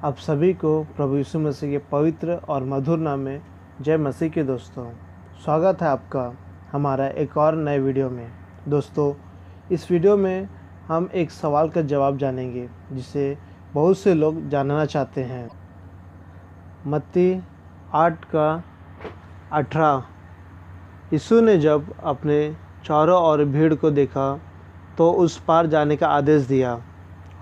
आप सभी को प्रभु यीशु मसीह के पवित्र और मधुर नाम में जय मसीह के। दोस्तों, स्वागत है आपका हमारा एक और नए वीडियो में। दोस्तों, इस वीडियो में हम एक सवाल का जवाब जानेंगे जिसे बहुत से लोग जानना चाहते हैं। मत्ती 8:18। यीशु ने जब अपने चारों ओर भीड़ को देखा तो उस पार जाने का आदेश दिया,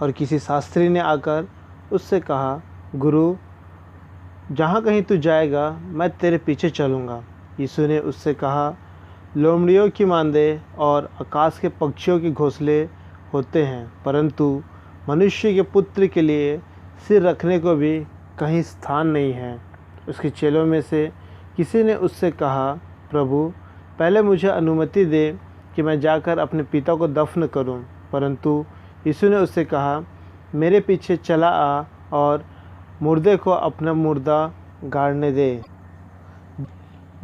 और किसी शास्त्री ने आकर उससे कहा, गुरु, जहाँ कहीं तू जाएगा मैं तेरे पीछे चलूँगा। यीशु ने उससे कहा, लोमड़ियों की मांदे और आकाश के पक्षियों के घोंसले होते हैं, परंतु मनुष्य के पुत्र के लिए सिर रखने को भी कहीं स्थान नहीं है। उसके चेलों में से किसी ने उससे कहा, प्रभु, पहले मुझे अनुमति दे कि मैं जाकर अपने पिता को दफन करूं। परंतु यीशु ने उससे कहा, मेरे पीछे चला आ और मुर्दे को अपना मुर्दा गाड़ने दे।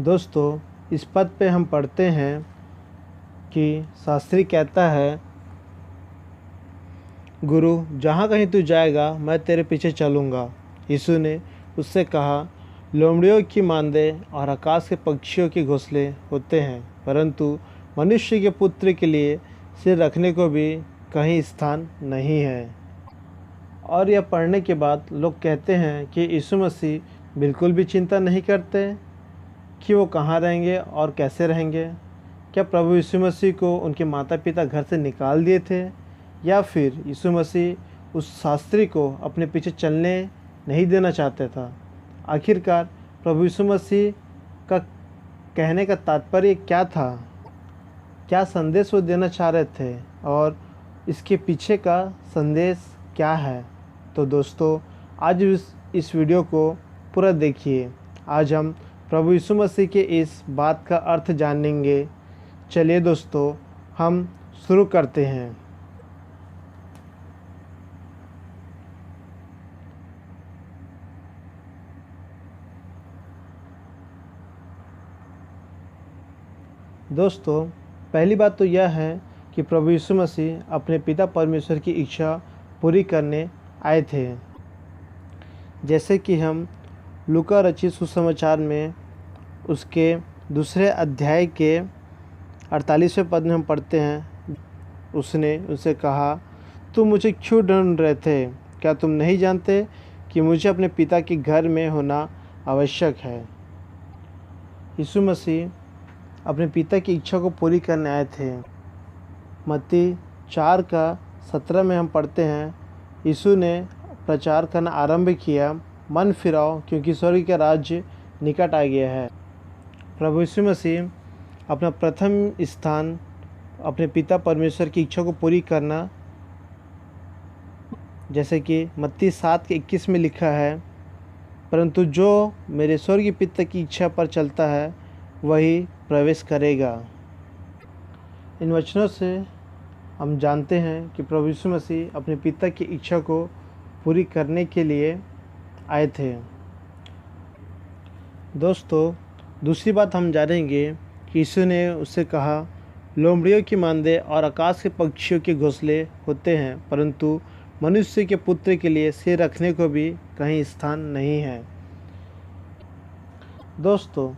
दोस्तों, इस पद पे हम पढ़ते हैं कि शास्त्री कहता है, गुरु, जहाँ कहीं तू जाएगा मैं तेरे पीछे चलूँगा। यीशु ने उससे कहा, लोमड़ियों की मांदे और आकाश के पक्षियों के घोंसले होते हैं, परंतु मनुष्य के पुत्र के लिए सिर रखने को भी कहीं स्थान नहीं है। और यह पढ़ने के बाद लोग कहते हैं कि यीशु मसीह बिल्कुल भी चिंता नहीं करते कि वो कहाँ रहेंगे और कैसे रहेंगे। क्या प्रभु यीशु मसीह को उनके माता पिता घर से निकाल दिए थे, या फिर यीशु मसीह उस शास्त्री को अपने पीछे चलने नहीं देना चाहते था? आखिरकार प्रभु यीशु मसीह का कहने का तात्पर्य क्या था? क्या संदेश वो देना चाह रहे थे, और इसके पीछे का संदेश क्या है? तो दोस्तों, आज इस वीडियो को पूरा देखिए। आज हम प्रभु यीशु मसीह के इस बात का अर्थ जानेंगे। चलिए दोस्तों, हम शुरू करते हैं। दोस्तों, पहली बात तो यह है कि प्रभु यीशु मसीह अपने पिता परमेश्वर की इच्छा पूरी करने आए थे। जैसे कि हम लूका रचित सुसमाचार में उसके दूसरे अध्याय के 48वें पद में हम पढ़ते हैं, उसने उनसे कहा, तुम मुझे क्यों ढूंढ रहे थे? क्या तुम नहीं जानते कि मुझे अपने पिता के घर में होना आवश्यक है? यीशु मसीह अपने पिता की इच्छा को पूरी करने आए थे। मत्ती 4:17 में हम पढ़ते हैं, यीशु ने प्रचार करना आरंभ किया, मन फिराओ क्योंकि स्वर्ग का राज्य निकट आ गया है। प्रभु यीशु मसीह अपना प्रथम स्थान अपने पिता परमेश्वर की इच्छा को पूरी करना, जैसे कि मत्ती 7:21 में लिखा है, परंतु जो मेरे स्वर्गीय पिता की इच्छा पर चलता है वही प्रवेश करेगा। इन वचनों से हम जानते हैं कि प्रभु यीशु मसीह अपने पिता की इच्छा को पूरी करने के लिए आए थे। दोस्तों, दूसरी बात हम जानेंगे कि यीशु ने उससे कहा, लोमड़ियों की मांदे और आकाश के पक्षियों के घोंसले होते हैं, परंतु मनुष्य के पुत्र के लिए सिर रखने को भी कहीं स्थान नहीं है। दोस्तों,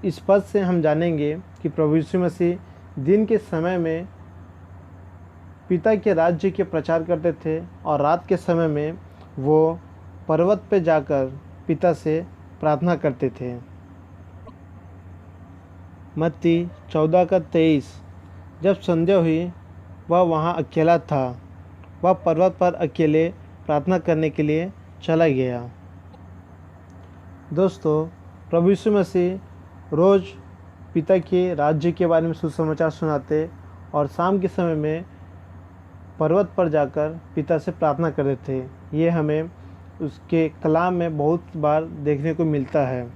इस पद से हम जानेंगे कि प्रभु यीशु मसीह दिन के समय में पिता के राज्य के प्रचार करते थे, और रात के समय में वो पर्वत पर जाकर पिता से प्रार्थना करते थे। मत्ती 14:23। जब संध्या हुई, वह वहाँ अकेला था। वह पर्वत पर अकेले प्रार्थना करने के लिए चला गया। दोस्तों, प्रभु यीशु मसीह रोज़ पिता के राज्य के बारे में सुसमाचार सुनाते, और शाम के समय में पर्वत पर जाकर पिता से प्रार्थना करते थे। ये हमें उसके कलाम में बहुत बार देखने को मिलता है।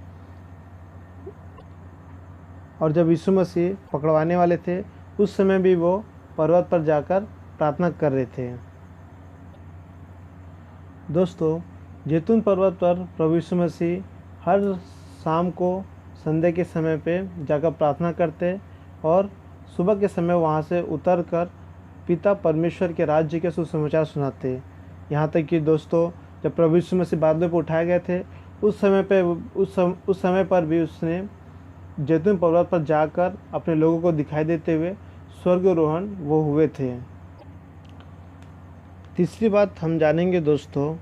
और जब यीशु मसीह पकड़वाने वाले थे, उस समय भी वो पर्वत पर जाकर प्रार्थना कर रहे थे। दोस्तों, जैतून पर्वत पर प्रभु यीशु मसीह हर शाम को संध्या के समय पे जाकर प्रार्थना करते, और सुबह के समय वहाँ से उतरकर पिता परमेश्वर के राज्य के सुसमाचार सुनाते। यहाँ तक कि दोस्तों, जब प्रभु यीशु मसीह बादलों पर उठाए गए थे, उस समय पर भी उसने जैतून पर्वत पर जाकर अपने लोगों को दिखाई देते हुए स्वर्गारोहण वो हुए थे। तीसरी बात हम जानेंगे दोस्तों,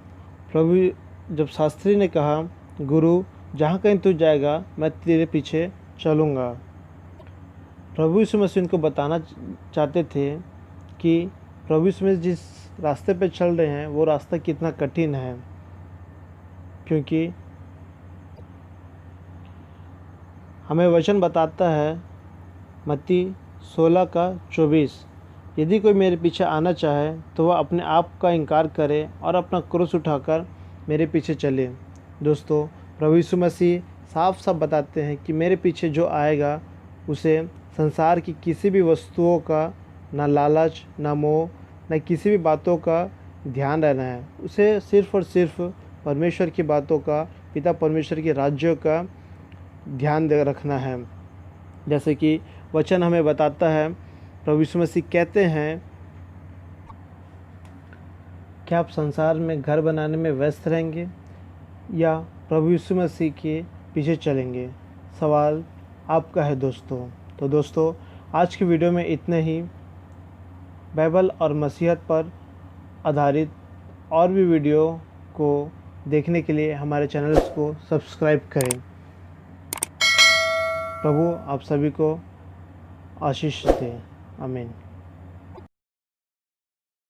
जब शास्त्री ने कहा, गुरु जहाँ कहीं तू जाएगा मैं तेरे पीछे चलूँगा। प्रभु यीशु मसीह उनको बताना चाहते थे कि प्रभु यीशु मसीह जिस रास्ते पे चल रहे हैं वो रास्ता कितना कठिन है, क्योंकि हमें वचन बताता है मत्ती 16:24, यदि कोई मेरे पीछे आना चाहे तो वह अपने आप का इनकार करे और अपना क्रूस उठाकर मेरे पीछे चले। दोस्तों, प्रभु यीशु मसीह साफ साफ बताते हैं कि मेरे पीछे जो आएगा उसे संसार की किसी भी वस्तुओं का ना लालच, ना मोह, ना किसी भी बातों का ध्यान रहना है। उसे सिर्फ़ और सिर्फ परमेश्वर की बातों का, पिता परमेश्वर के राज्य का ध्यान रखना है। जैसे कि वचन हमें बताता है, प्रभु यीशु मसीह कहते हैं, क्या आप संसार में घर बनाने में व्यस्त रहेंगे या प्रभु यीशु मसीह के पीछे चलेंगे? सवाल आपका है दोस्तों। तो दोस्तों, आज की वीडियो में इतने ही। बाइबल और मसीहत पर आधारित और भी वीडियो को देखने के लिए हमारे चैनल्स को सब्सक्राइब करें। प्रभु आप सभी को आशीष दे। आमीन।